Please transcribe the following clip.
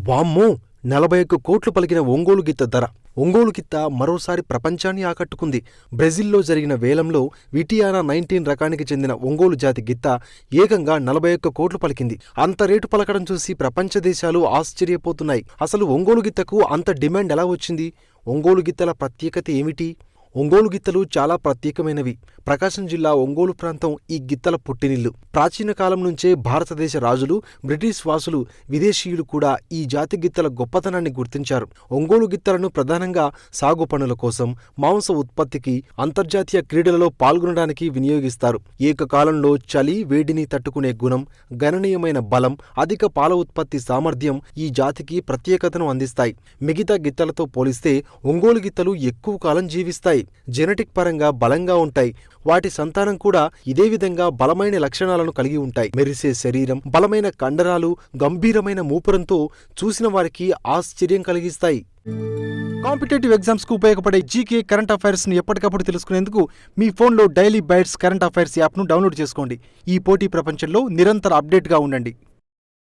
వామ్మో! 41 కోట్లు పలికిన ఒంగోలు గిత్త ధర. ఒంగోలు గిత్త మరోసారి ప్రపంచాన్ని ఆకట్టుకుంది. బ్రెజిల్లో జరిగిన వేలంలో విటియానా 19 రకానికి చెందిన ఒంగోలు జాతి గిత్త ఏకంగా 41 కోట్లు పలికింది. అంత రేటు పలకడం చూసి ప్రపంచ దేశాలు ఆశ్చర్యపోతున్నాయి. అసలు ఒంగోలు గిత్తకు అంత డిమాండ్ ఎలా వచ్చింది? ఒంగోలు గిత్తల ప్రత్యేకత ఏమిటి? ఒంగోలు గిత్తలు చాలా ప్రత్యేకమైనవి. ప్రకాశం జిల్లా ఒంగోలు ప్రాంతం ఈ గిత్తల పుట్టినిల్లు. ప్రాచీన కాలం నుంచే భారతదేశ రాజులు, బ్రిటిష్ వాసులు, విదేశీయులు కూడా ఈ జాతి గిత్తల గొప్పతనాన్ని గుర్తించారు. ఒంగోలు గిత్తలను ప్రధానంగా సాగు పనుల కోసం, మాంస ఉత్పత్తికి, అంతర్జాతీయ క్రీడలలో పాల్గొనడానికి వినియోగిస్తారు. ఏకకాలంలో చలి, వేడిని తట్టుకునే గుణం, గణనీయమైన బలం, అధిక పాల ఉత్పత్తి సామర్థ్యం ఈ జాతికి ప్రత్యేకతను అందిస్తాయి. మిగతా గిత్తలతో పోలిస్తే ఒంగోలు గిత్తలు ఎక్కువ కాలం జీవిస్తాయి. జెనెటిక్ పరంగా బలంగా ఉంటాయి. వాటి సంతానం కూడా ఇదే విధంగా బలమైన లక్షణాలను కలిగి ఉంటాయి. మెరిసే శరీరం, బలమైన కండరాలు, గంభీరమైన మూపురంతో చూసిన వారికి ఆశ్చర్యం కలిగిస్తాయి. కాంపిటేటివ్ ఎగ్జామ్స్ కు ఉపయోగపడే జీకే కరెంట్ అఫైర్స్ ను ఎప్పటికప్పుడు తెలుసుకునేందుకు మీ ఫోన్లో డైలీ బైట్స్ కరెంట్ అఫైర్స్ యాప్ను డౌన్లోడ్ చేసుకోండి. ఈ పోటీ ప్రపంచంలో నిరంతర అప్డేట్గా ఉండండి.